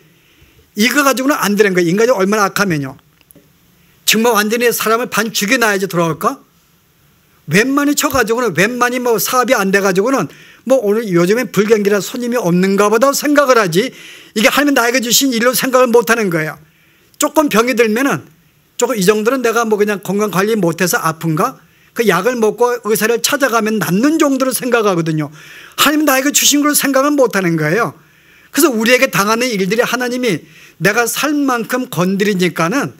이거 가지고는 안 되는 거예요. 인간이 얼마나 악하면요. 정말 완전히 사람을 반 죽여놔야지 돌아올까? 웬만히 쳐가지고는 웬만히 뭐 사업이 안 돼가지고는 뭐 오늘 요즘엔 불경기라 손님이 없는가 보다 생각을 하지 이게 하나님 나에게 주신 일로 생각을 못 하는 거예요. 조금 병이 들면은 조금 이 정도는 내가 뭐 그냥 건강 관리 못해서 아픈가? 그 약을 먹고 의사를 찾아가면 낫는 정도로 생각하거든요. 하나님 나에게 주신 걸 생각을 못 하는 거예요. 그래서 우리에게 당하는 일들이 하나님이 내가 살 만큼 건드리니까는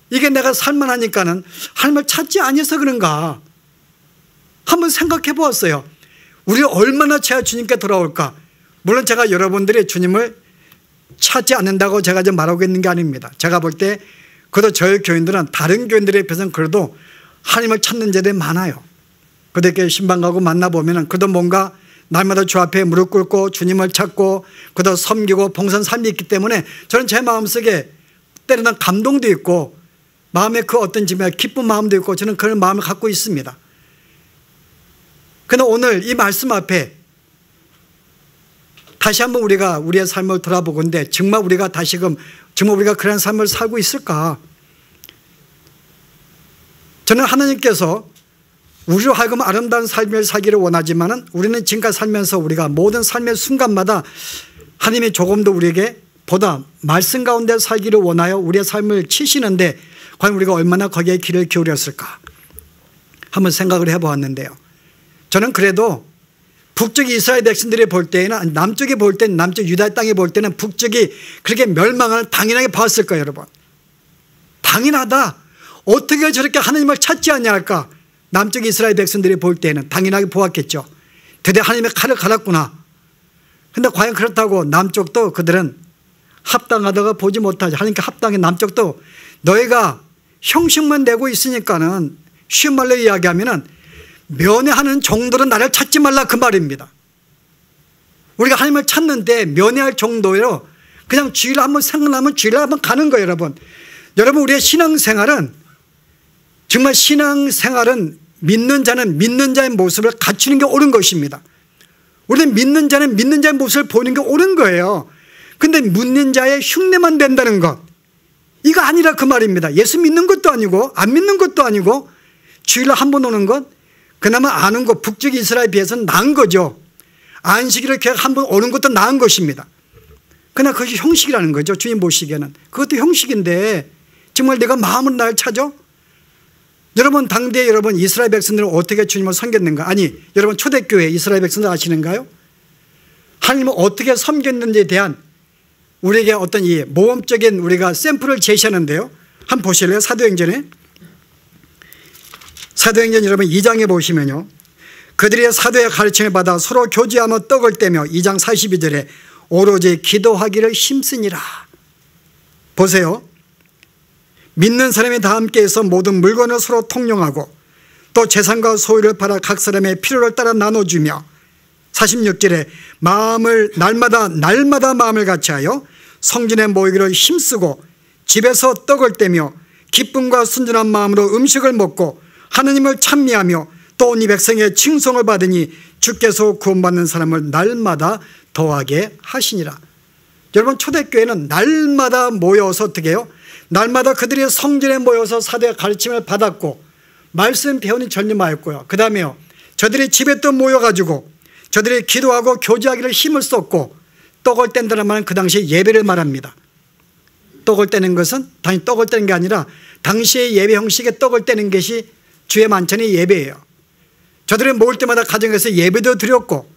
이게 내가 살만하니까는 하나님을 찾지 아니해서 그런가 한번 생각해 보았어요. 우리 얼마나 제가 주님께 돌아올까. 물론 제가 여러분들이 주님을 찾지 않는다고 제가 지금 말하고 있는 게 아닙니다. 제가 볼 때 그래도 저희 교인들은 다른 교인들에 비해서는 그래도 하나님을 찾는 자들이 많아요. 그들께 신방 가고 만나보면 그도 뭔가 날마다 주 앞에 무릎 꿇고 주님을 찾고 그도 섬기고 봉사한 삶이 있기 때문에 저는 제 마음속에 때로는 감동도 있고 마음에 그 어떤 기쁜 마음도 있고 저는 그런 마음을 갖고 있습니다. 그러나 오늘 이 말씀 앞에 다시 한번 우리가 우리의 삶을 돌아보건대 정말 우리가 다시금 정말 우리가 그런 삶을 살고 있을까? 저는 하나님께서 우리로 하여금 아름다운 삶을 살기를 원하지만은 우리는 지금까지 살면서 우리가 모든 삶의 순간마다 하나님이 조금 더 우리에게 보다 말씀 가운데 살기를 원하여 우리의 삶을 치시는데 과연 우리가 얼마나 거기에 귀를 기울였을까? 한번 생각을 해보았는데요. 저는 그래도 북쪽 이스라엘 백성들이 볼 때는 남쪽에 볼 때는 남쪽 유다 땅에 볼 때는 북쪽이 그렇게 멸망을 당연하게 봤을 거예요. 여러분 당연하다. 어떻게 저렇게 하나님을 찾지 않냐 할까. 남쪽 이스라엘 백성들이 볼 때는 당연하게 보았겠죠. 드디어 하나님의 칼을 갈았구나. 그런데 과연 그렇다고 남쪽도 그들은 합당하다가 보지 못하지. 하나님께 합당해. 남쪽도 너희가 형식만 내고 있으니까는 쉬운 말로 이야기하면은 면회하는 정도로 나를 찾지 말라 그 말입니다. 우리가 하나님을 찾는데 면회할 정도로 그냥 주일 한번 생각나면 주일 한번 가는 거예요. 여러분 우리의 신앙생활은 정말 신앙생활은 믿는 자는 믿는 자의 모습을 갖추는 게 옳은 것입니다. 우리는 믿는 자는 믿는 자의 모습을 보이는 게 옳은 거예요. 그런데 믿는 자의 흉내만 된다는 것 이거 아니라 그 말입니다. 예수 믿는 것도 아니고 안 믿는 것도 아니고 주일에 한 번 오는 것 그나마 아는 것 북쪽 이스라엘에 비해서는 나은 거죠. 안식일을 계속 한 번 오는 것도 나은 것입니다. 그러나 그것이 형식이라는 거죠. 주님 보시기에는 그것도 형식인데 정말 내가 마음으로 날 찾아? 여러분 당대에 여러분 이스라엘 백성들은 어떻게 주님을 섬겼는가? 아니 여러분 초대교회 이스라엘 백성들 아시는가요? 하나님을 어떻게 섬겼는지에 대한 우리에게 어떤 이 모험적인 우리가 샘플을 제시하는데요. 한번 보실래요? 사도행전에 여러분 2장에 보시면요. 그들이 사도의 가르침을 받아 서로 교제하며 떡을 떼며 2장 42절에 오로지 기도하기를 힘쓰니라. 보세요. 믿는 사람이 다 함께해서 모든 물건을 서로 통용하고 또 재산과 소유를 팔아 각 사람의 필요를 따라 나눠주며 46절에 날마다 마음을 같이하여 성전에 모이기를 힘쓰고 집에서 떡을 떼며 기쁨과 순전한 마음으로 음식을 먹고 하느님을 찬미하며 또 이 백성의 칭송을 받으니 주께서 구원받는 사람을 날마다 더하게 하시니라. 여러분 초대교회는 날마다 모여서 어떻게 해요? 날마다 그들이 성전에 모여서 사도의 가르침을 받았고 말씀 배우니 전념하였고요. 그 다음에요. 저들이 집에 또 모여가지고 저들이 기도하고 교제하기를 힘을 썼고 떡을 뗀다는 말은 그 당시에 예배를 말합니다. 떡을 떼는 것은 당연히 떡을 떼는 게 아니라 당시의 예배 형식의 떡을 떼는 것이 주의 만찬의 예배예요. 저들이 모일 때마다 가정에서 예배도 드렸고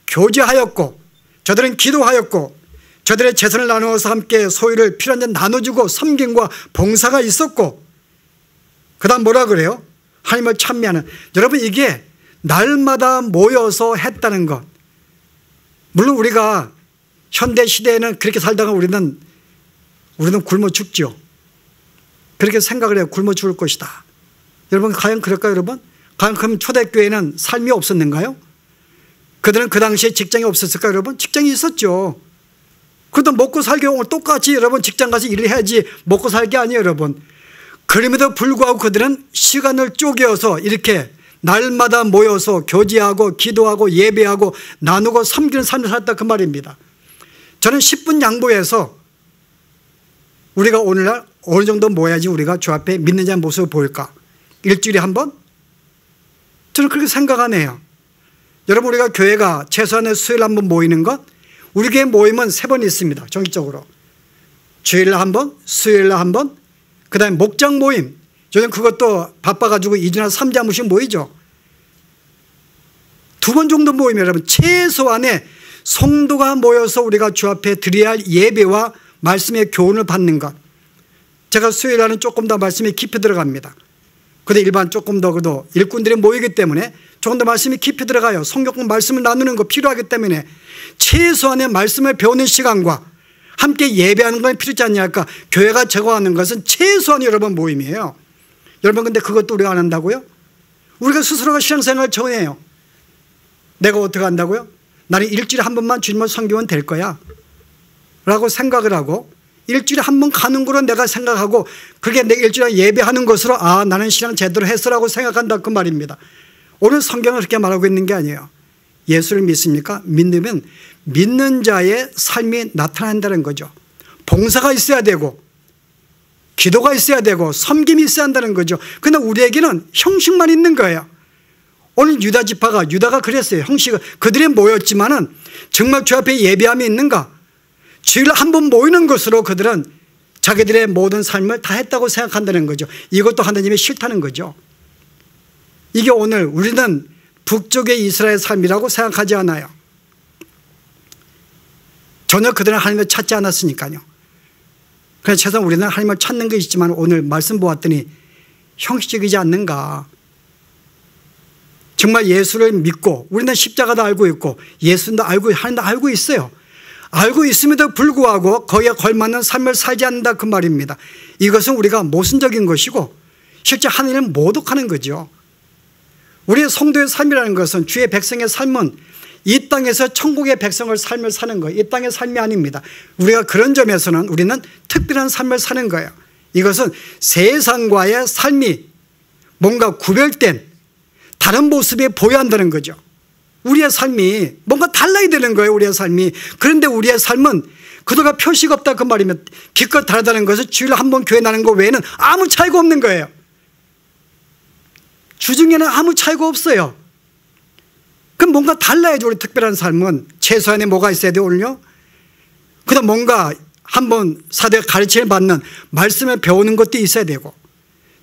교제하였고 저들은 기도하였고 저들의 재산을 나누어서 함께 소유를 필요한 데 나눠주고 섬김과 봉사가 있었고 그 다음 뭐라 그래요? 하나님을 찬미하는. 여러분 이게 날마다 모여서 했다는 것. 물론 우리가 현대시대에는 그렇게 살다가 우리는 굶어 죽죠. 그렇게 생각을 해요. 굶어 죽을 것이다. 여러분 과연 그럴까요? 여러분 과연 그럼 초대교회는 삶이 없었는가요? 그들은 그 당시에 직장이 없었을까 여러분? 직장이 있었죠. 그래도 먹고 살기 오늘 똑같이 여러분 직장 가서 일을 해야지 먹고 살기 아니에요 여러분. 그럼에도 불구하고 그들은 시간을 쪼개어서 이렇게 날마다 모여서 교제하고 기도하고 예배하고 나누고 섬기는 삶을 살았다 그 말입니다. 저는 10분 양보해서 우리가 오늘날 어느 정도 모여야지 우리가 주 앞에 믿는 자의 모습을 보일까? 일주일에 한 번? 저는 그렇게 생각하네요. 여러분 우리가 교회가 최소한의 수요일 한 번 모이는 것, 우리 교회 모임은 3번 있습니다. 정기적으로. 주일날 한 번, 수요일날 한 번, 그 다음에 목장 모임. 요즘 그것도 바빠가지고 2주나 3주 한 번씩 모이죠. 2번 정도 모이면 여러분 최소한의 성도가 모여서 우리가 주 앞에 드려야 할 예배와 말씀의 교훈을 받는 것. 제가 수요일날은 조금 더 말씀이 깊이 들어갑니다. 근데 일반 조금 더 그래도 일꾼들이 모이기 때문에 조금 더 말씀이 깊이 들어가요. 성경 말씀을 나누는 거 필요하기 때문에 최소한의 말씀을 배우는 시간과 함께 예배하는 건 필요하지 않냐니까 교회가 제공하는 것은 최소한의 여러분 모임이에요. 여러분 근데 그것도 우리가 안 한다고요? 우리가 스스로가 신앙생활을 정해요. 내가 어떻게 한다고요? 나는 일주일에 한 번만 주님을 섬기면 될 거야 라고 생각을 하고 일주일에 한 번 가는 거로 내가 생각하고 그게 내 일주일에 예배하는 것으로 아 나는 신앙 제대로 했어라고 생각한다 그 말입니다. 오늘 성경은 그렇게 말하고 있는 게 아니에요. 예수를 믿습니까? 믿으면 믿는 자의 삶이 나타난다는 거죠. 봉사가 있어야 되고 기도가 있어야 되고 섬김이 있어야 한다는 거죠. 그런데 우리에게는 형식만 있는 거예요. 오늘 유다 지파가 유다가 그랬어요. 형식은 그들이 모였지만은 정말 주 앞에 예배함이 있는가? 주일 한 번 모이는 것으로 그들은 자기들의 모든 삶을 다 했다고 생각한다는 거죠. 이것도 하나님이 싫다는 거죠. 이게 오늘 우리는 북쪽의 이스라엘 삶이라고 생각하지 않아요. 전혀 그들은 하나님을 찾지 않았으니까요. 그래서 최소한 우리는 하나님을 찾는 게 있지만 오늘 말씀 보았더니 형식적이지 않는가. 정말 예수를 믿고 우리는 십자가도 알고 있고 예수도 알고 하나님도 알고 있어요. 알고 있음에도 불구하고 거기에 걸맞는 삶을 살지 않는다 그 말입니다. 이것은 우리가 모순적인 것이고 실제 하나님을 모독하는 거죠. 우리의 성도의 삶이라는 것은 주의 백성의 삶은 이 땅에서 천국의 백성의 삶을 사는 거예요. 이 땅의 삶이 아닙니다. 우리가 그런 점에서는 우리는 특별한 삶을 사는 거예요. 이것은 세상과의 삶이 뭔가 구별된 다른 모습에 보여야 한다는 거죠. 우리의 삶이 뭔가 달라야 되는 거예요. 우리의 삶이. 그런데 우리의 삶은 그도가 표시가 없다 그 말이면 기껏 다르다는 것은 주일에 한 번 교회 나는 것 외에는 아무 차이가 없는 거예요. 주중에는 아무 차이가 없어요. 그럼 뭔가 달라야죠. 우리 특별한 삶은. 최소한의 뭐가 있어야 돼요 오늘요? 그다음 뭔가 한번 사대가 가르침을 받는 말씀을 배우는 것도 있어야 되고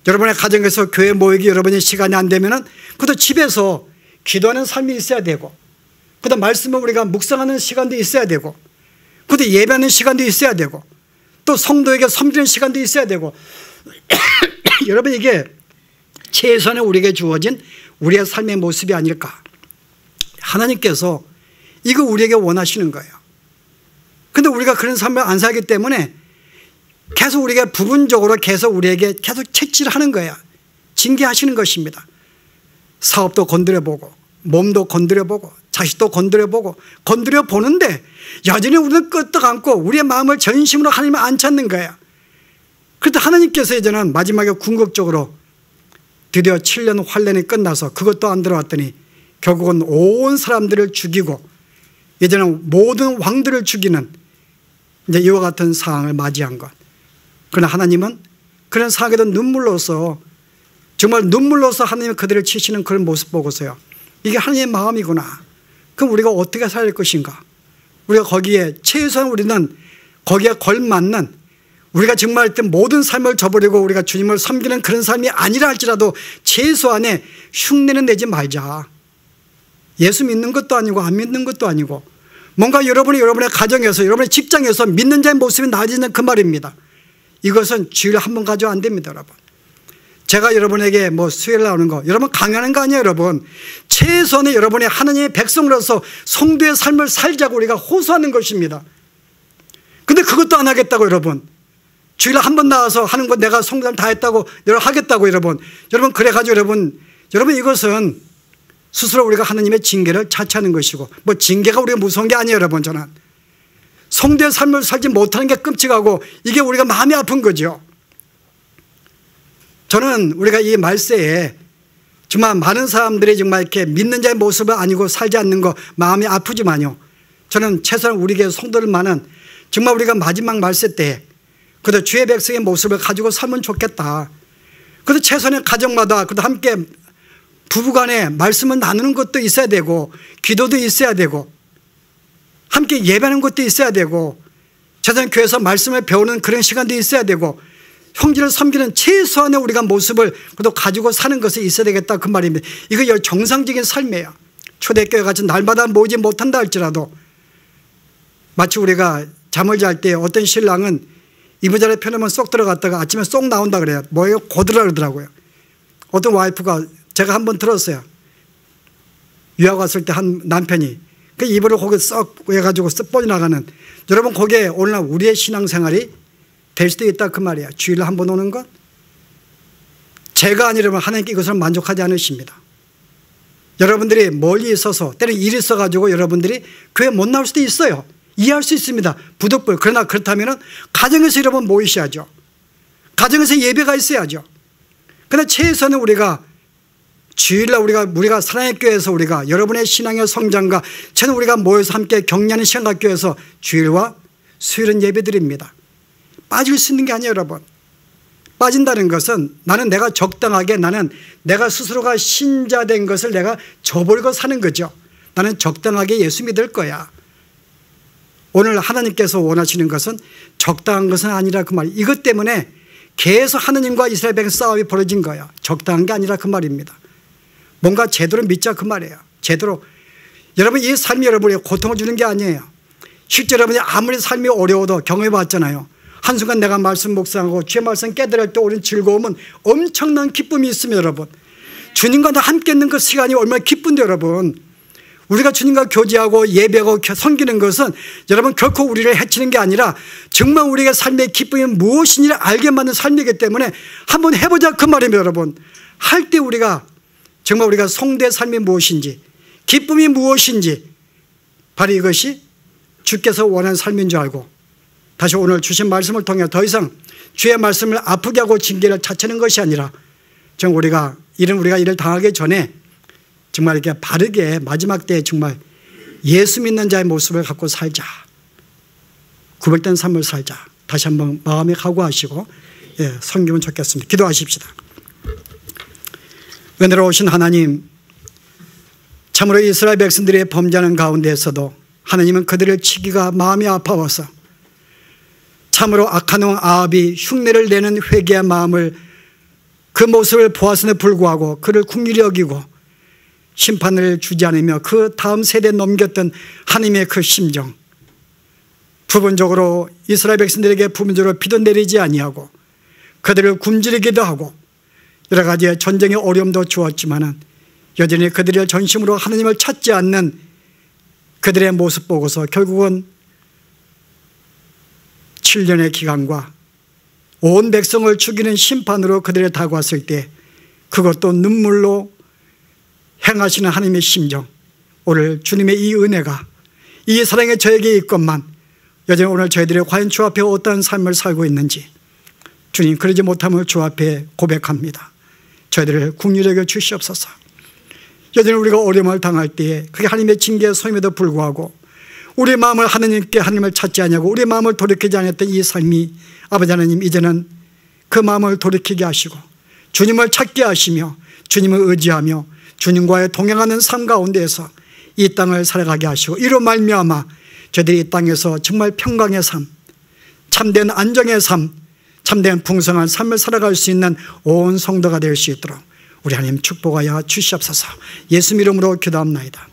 여러분의 가정에서 교회 모이기 여러분의 시간이 안 되면은 그것도 집에서 기도하는 삶이 있어야 되고 그다음 말씀을 우리가 묵상하는 시간도 있어야 되고 그다음 예배하는 시간도 있어야 되고 또 성도에게 섬기는 시간도 있어야 되고 여러분 이게 최소한의 우리에게 주어진 우리의 삶의 모습이 아닐까. 하나님께서 이거 우리에게 원하시는 거예요. 그런데 우리가 그런 삶을 안 살기 때문에 계속 우리가 부분적으로 계속 우리에게 계속 채찍을 하는 거예요. 징계하시는 것입니다. 사업도 건드려보고 몸도 건드려보고 자식도 건드려보고 건드려보는데 여전히 우리는 끄떡 안고 우리의 마음을 전심으로 하나님을 안 찾는 거예요. 그런데 하나님께서 이제는 마지막에 궁극적으로 드디어 7년 환란이 끝나서 그것도 안 들어왔더니 결국은 온 사람들을 죽이고 이제는 모든 왕들을 죽이는 이제 이와 같은 상황을 맞이한 것. 그러나 하나님은 그런 상황에도 눈물로서 정말 눈물로서 하나님이 그들을 치시는 그런 모습 보고서요. 이게 하나님의 마음이구나. 그럼 우리가 어떻게 살 것인가? 우리가 거기에 최소한 우리는 거기에 걸맞는 우리가 정말 모든 삶을 저버리고 우리가 주님을 섬기는 그런 삶이 아니라 할지라도 최소한의 흉내는 내지 말자. 예수 믿는 것도 아니고 안 믿는 것도 아니고 뭔가 여러분의 가정에서 여러분의 직장에서 믿는 자의 모습이 나아지는 그 말입니다. 이것은 주일에 한 번 가지고 안 됩니다 여러분. 제가 여러분에게 뭐 수요일 나오는 거 여러분 강요하는 거 아니에요 여러분. 최소한의 여러분의 하나님의 백성으로서 성도의 삶을 살자고 우리가 호소하는 것입니다. 근데 그것도 안 하겠다고 여러분. 주일에 한 번 나와서 하는 거 내가 성도를 다 했다고 여러분 하겠다고 여러분 그래가지고 여러분 이것은 스스로 우리가 하나님의 징계를 자처하는 것이고, 뭐 징계가 우리가 무서운 게 아니에요 여러분. 저는 성도의 삶을 살지 못하는 게 끔찍하고 이게 우리가 마음이 아픈 거죠. 저는 우리가 이 말세에 정말 많은 사람들이 정말 이렇게 믿는 자의 모습을 아니고 살지 않는 거 마음이 아프지만요, 저는 최소한 우리 교회 성도들만은 정말 우리가 마지막 말세 때 그래도 주의 백성의 모습을 가지고 살면 좋겠다. 그래도 최소한의 가정마다 그래도 함께 부부간에 말씀을 나누는 것도 있어야 되고, 기도도 있어야 되고, 함께 예배하는 것도 있어야 되고, 최소한 교회에서 말씀을 배우는 그런 시간도 있어야 되고, 형제를 섬기는 최소한의 우리가 모습을 그래도 가지고 사는 것이 있어야 되겠다 그 말입니다. 이거 정상적인 삶이에요. 초대교회 같이 날마다 모이지 못한다 할지라도, 마치 우리가 잠을 잘 때 어떤 신랑은 이부자리 펴놓으면 쏙 들어갔다가 아침에 쏙 나온다 그래요. 뭐예요? 고드라 그러더라고요. 어떤 와이프가, 제가 한번 들었어요. 유학 왔을 때 한 남편이 그 이불을 거기 썩 해가지고 쓱 빠져나가는, 여러분 거기에 오늘날 우리의 신앙생활이 될 수도 있다 그 말이야. 주일에 한 번 오는 것. 제가 아니라면 하나님께 이것을 만족하지 않으십니다. 여러분들이 멀리 있어서 때는 일이 있어가지고 여러분들이 교회 못 나올 수도 있어요. 이해할 수 있습니다. 부득불. 그러나 그렇다면 가정에서 여러분 모이셔야죠. 가정에서 예배가 있어야죠. 그러나 최소한은 우리가 주일날 우리가 사랑의 교회에서 우리가 여러분의 신앙의 성장과 저는 우리가 모여서 함께 격려하는 시간학교에서 주일과 수요일은 예배드립니다. 빠질 수 있는 게 아니에요 여러분. 빠진다는 것은 나는 내가 적당하게, 나는 내가 스스로가 신자된 것을 내가 저버리고 사는 거죠. 나는 적당하게 예수 믿을 거야. 오늘 하나님께서 원하시는 것은 적당한 것은 아니라 그 말. 이것 때문에 계속 하나님과 이스라엘 백성 싸움이 벌어진 거야. 적당한 게 아니라 그 말입니다. 뭔가 제대로 믿자 그 말이에요. 제대로. 여러분 이 삶이 여러분에게 고통을 주는 게 아니에요. 실제 여러분이 아무리 삶이 어려워도 경험해 봤잖아요. 한순간 내가 말씀 묵상하고 주의 말씀 깨달을 때 오는 즐거움은 엄청난 기쁨이 있습니다 여러분. 주님과 함께 있는 그 시간이 얼마나 기쁜데 여러분. 우리가 주님과 교제하고 예배하고 섬기는 것은 여러분 결코 우리를 해치는 게 아니라 정말 우리의 삶의 기쁨이 무엇인지를 알게 만든 삶이기 때문에 한번 해보자 그 말입니다 여러분. 할 때 우리가 정말 우리가 성도의 삶이 무엇인지, 기쁨이 무엇인지, 바로 이것이 주께서 원하는 삶인 줄 알고 다시 오늘 주신 말씀을 통해 더 이상 주의 말씀을 아프게 하고 징계를 자처하는 것이 아니라 정말 우리가 이를 당하기 전에 정말 이렇게 바르게 마지막 때에 정말 예수 믿는 자의 모습을 갖고 살자. 구별된 삶을 살자. 다시 한번 마음에 각오하시고 섬기면 좋겠습니다. 기도하십시다. 은혜로우신 하나님, 참으로 이스라엘 백성들의 범죄하는 가운데에서도 하나님은 그들을 치기가 마음이 아파워서 참으로 악한 왕 아합이 흉내를 내는 회개의 마음을, 그 모습을 보았음에도 불구하고 그를 긍휼히 여기고 심판을 주지 않으며 그 다음 세대에 넘겼던 하나님의 그 심정, 부분적으로 이스라엘 백성들에게 부분적으로 비도 내리지 아니하고 그들을 굶주리기도 하고 여러 가지의 전쟁의 어려움도 주었지만은 여전히 그들의 전심으로 하나님을 찾지 않는 그들의 모습 보고서 결국은 7년의 기간과 온 백성을 죽이는 심판으로 그들에 다가왔을 때 그것도 눈물로 행하시는 하나님의 심정, 오늘 주님의 이 은혜가 이 사랑이 저에게 있건만 여전히 오늘 저희들이 과연 주 앞에 어떤 삶을 살고 있는지 주님, 그러지 못함을 주 앞에 고백합니다. 저희들을 긍휼히 여겨 주시옵소서. 여전히 우리가 어려움을 당할 때에 그게 하나님의 징계의 소임에도 불구하고 우리의 마음을 하나님을 찾지 않냐고 우리의 마음을 돌이키지 않았던 이 삶이 아버지 하나님, 이제는 그 마음을 돌이키게 하시고 주님을 찾게 하시며 주님을 의지하며 주님과의 동행하는 삶 가운데에서 이 땅을 살아가게 하시고 이로 말미암아 저희들이 이 땅에서 정말 평강의 삶, 참된 안정의 삶, 참된 풍성한 삶을 살아갈 수 있는 온 성도가 될 수 있도록 우리 하나님 축복하여 주시옵소서. 예수 이름으로 기도합나이다.